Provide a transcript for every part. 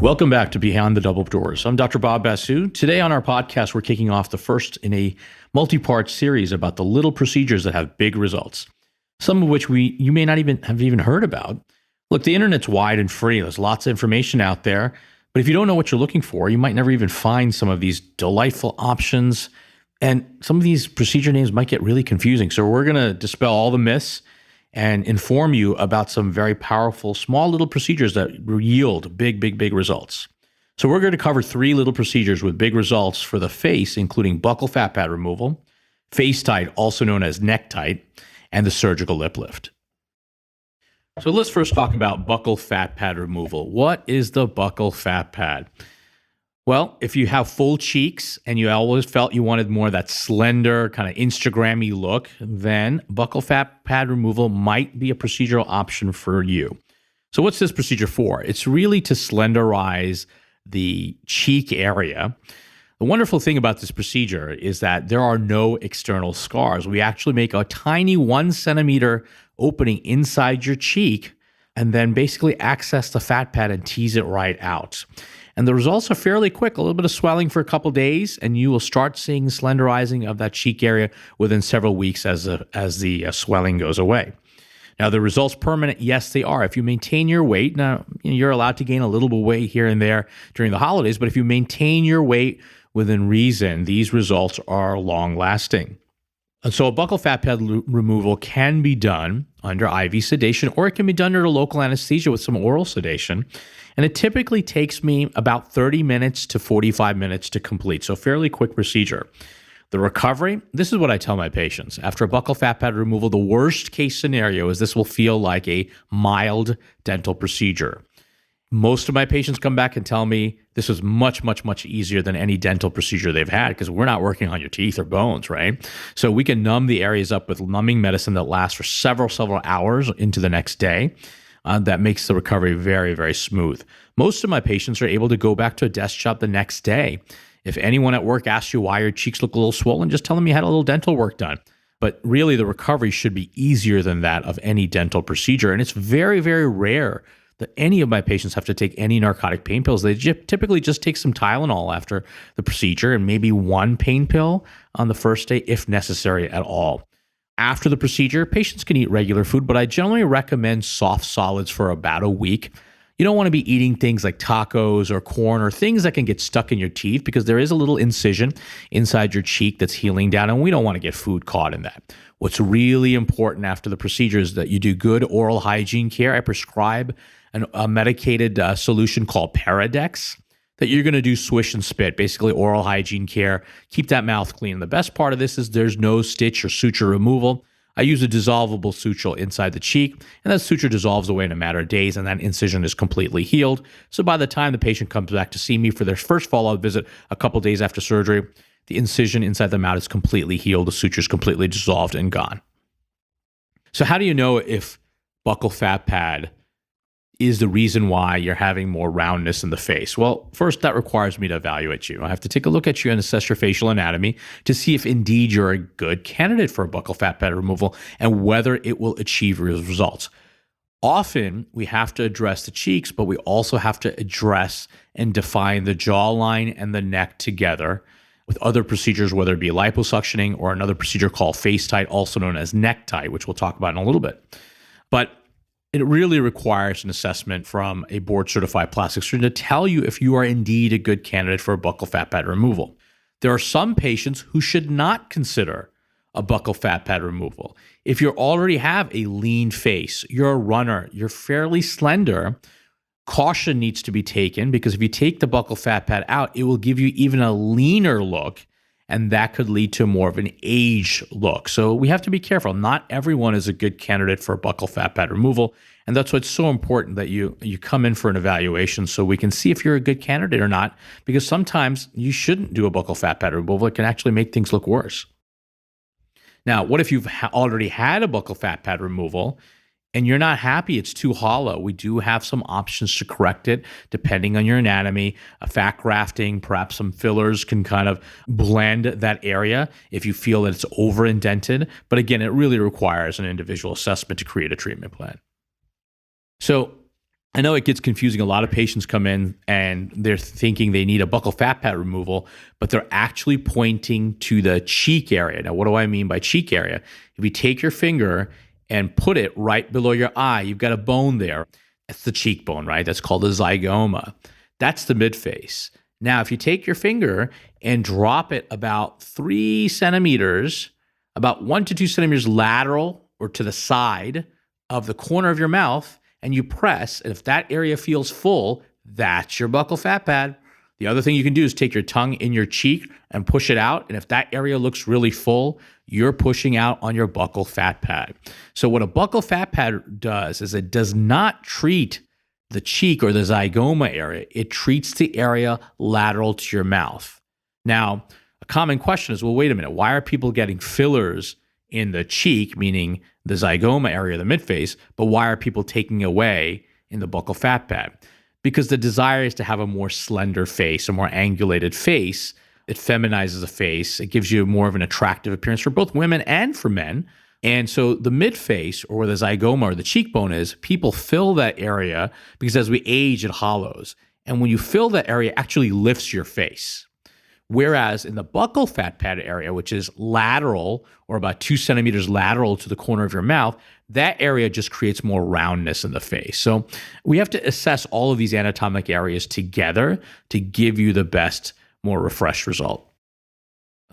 Welcome back to Behind the Double Doors. I'm Dr. Bob Basu. Today on our podcast, we're kicking off the first in a multi-part series about the little procedures that have big results, some of which you may not even have heard about. Look, the internet's wide and free. There's lots of information out there, but if you don't know what you're looking for, you might never even find some of these delightful options, and some of these procedure names might get really confusing. So we're going to dispel all the myths and inform you about some very powerful, small little procedures that yield big results. So we're going to cover 3 little procedures with big results for the face, including buccal fat pad removal, face tight, also known as neck tight, and the surgical lip lift. So let's first talk about buccal fat pad removal. What is the buccal fat pad? Well, if you have full cheeks and you always felt you wanted more of that slender, kind of Instagram-y look, then buccal fat pad removal might be a procedural option for you. So what's this procedure for? It's really to slenderize the cheek area. The wonderful thing about this procedure is that there are no external scars. We actually make a tiny 1 centimeter opening inside your cheek and then basically access the fat pad and tease it right out. And the results are fairly quick, a little bit of swelling for a couple days, and you will start seeing slenderizing of that cheek area within several weeks as the swelling goes away. Now, the results permanent? Yes, they are. If you maintain your weight, now you're allowed to gain a little bit of weight here and there during the holidays, but if you maintain your weight within reason, these results are long-lasting. And so a buccal fat pad removal can be done under IV sedation, or it can be done under local anesthesia with some oral sedation. And it typically takes me about 30 minutes to 45 minutes to complete, so fairly quick procedure. The recovery, this is what I tell my patients. After a buccal fat pad removal, the worst case scenario is this will feel like a mild dental procedure. Most of my patients come back and tell me this was much easier than any dental procedure they've had because we're not working on your teeth or bones, right? So we can numb the areas up with numbing medicine that lasts for several hours into the next day. That makes the recovery very smooth. Most of my patients are able to go back to a desk job the next day. If anyone at work asks you why your cheeks look a little swollen, just tell them you had a little dental work done. But really, the recovery should be easier than that of any dental procedure. And it's very rare that any of my patients have to take any narcotic pain pills. They typically just take some Tylenol after the procedure and maybe 1 pain pill on the first day if necessary at all. After the procedure, patients can eat regular food, but I generally recommend soft solids for about a week. You don't want to be eating things like tacos or corn or things that can get stuck in your teeth because there is a little incision inside your cheek that's healing down, and we don't want to get food caught in that. What's really important after the procedure is that you do good oral hygiene care. I prescribe a medicated solution called Paradex that you're going to do swish and spit, basically oral hygiene care. Keep that mouth clean. And the best part of this is there's no stitch or suture removal. I use a dissolvable suture inside the cheek, and that suture dissolves away in a matter of days, and that incision is completely healed. So by the time the patient comes back to see me for their first follow-up visit a couple days after surgery, the incision inside the mouth is completely healed. The suture is completely dissolved and gone. So how do you know if buccal fat pad is the reason why you're having more roundness in the face? Well, first, that requires me to evaluate you. I have to take a look at you and assess your facial anatomy to see if indeed you're a good candidate for a buccal fat pad removal and whether it will achieve results. Often, we have to address the cheeks, but we also have to address and define the jawline and the neck together with other procedures, whether it be liposuctioning or another procedure called face tight, also known as neck tight, which we'll talk about in a little bit. But it really requires an assessment from a board-certified plastic surgeon to tell you if you are indeed a good candidate for a buccal fat pad removal. There are some patients who should not consider a buccal fat pad removal. If you already have a lean face, you're a runner, you're fairly slender, caution needs to be taken because if you take the buccal fat pad out, it will give you even a leaner look, and that could lead to more of an age look. So we have to be careful. Not everyone is a good candidate for buccal fat pad removal, and that's why it's so important that you come in for an evaluation so we can see if you're a good candidate or not, because sometimes you shouldn't do a buccal fat pad removal. It can actually make things look worse. Now, what if you've already had a buccal fat pad removal and you're not happy, it's too hollow? We do have some options to correct it depending on your anatomy. A fat grafting, perhaps some fillers can kind of blend that area if you feel that it's over-indented. But again, it really requires an individual assessment to create a treatment plan. So I know it gets confusing. A lot of patients come in and they're thinking they need a buccal fat pad removal, but they're actually pointing to the cheek area. Now, what do I mean by cheek area? If you take your finger and put it right below your eye, you've got a bone there. That's the cheekbone, right? That's called the zygoma. That's the midface. Now, if you take your finger and drop it about 3 centimeters, about 1 to 2 centimeters lateral or to the side of the corner of your mouth, and you press, and if that area feels full, that's your buccal fat pad. The other thing you can do is take your tongue in your cheek and push it out, and if that area looks really full, you're pushing out on your buccal fat pad. So what a buccal fat pad does is it does not treat the cheek or the zygoma area. It treats the area lateral to your mouth. Now, a common question is, well, wait a minute, why are people getting fillers in the cheek, meaning the zygoma area, the midface, but why are people taking away in the buccal fat pad? Because the desire is to have a more slender face, a more angulated face. It feminizes the face. It gives you more of an attractive appearance for both women and for men. And so the midface, or where the zygoma or the cheekbone is, people fill that area because as we age, it hollows. And when you fill that area, it actually lifts your face. Whereas in the buccal fat pad area, which is lateral or about 2 centimeters lateral to the corner of your mouth, that area just creates more roundness in the face. So we have to assess all of these anatomic areas together to give you the best, more refreshed result.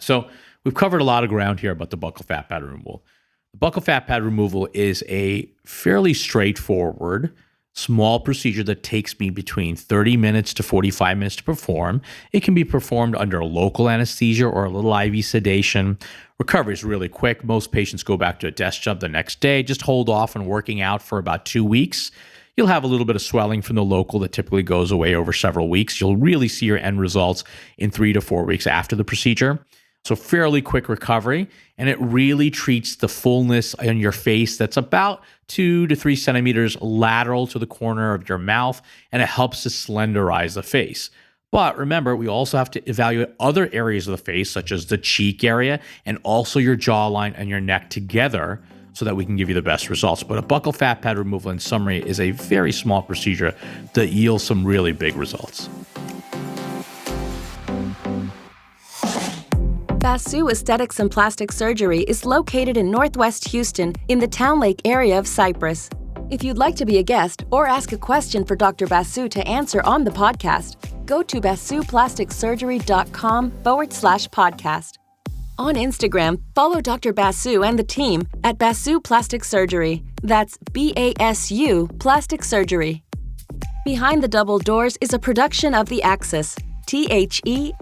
So we've covered a lot of ground here about the buccal fat pad removal. The buccal fat pad removal is a fairly straightforward, small procedure that takes me between 30 minutes to 45 minutes to perform. It can be performed under local anesthesia or a little IV sedation. Recovery is really quick. Most patients go back to a desk job the next day. Just hold off on working out for about 2 weeks. You'll have a little bit of swelling from the local that typically goes away over several weeks. You'll really see your end results in 3 to 4 weeks after the procedure. So fairly quick recovery, and it really treats the fullness on your face that's about 2 to 3 centimeters lateral to the corner of your mouth, and it helps to slenderize the face. But remember, we also have to evaluate other areas of the face, such as the cheek area and also your jawline and your neck together so that we can give you the best results. But a buccal fat pad removal, in summary, is a very small procedure that yields some really big results. Basu Aesthetics and Plastic Surgery is located in Northwest Houston in the Town Lake area of Cypress. If you'd like to be a guest or ask a question for Dr. Basu to answer on the podcast, go to basu+plastic+surgery.com/podcast. On Instagram, follow Dr. Basu and the team at Basu Plastic Surgery. That's BASU Plastic Surgery. Behind the Double Doors is a production of The Axis, THEAXIS.io.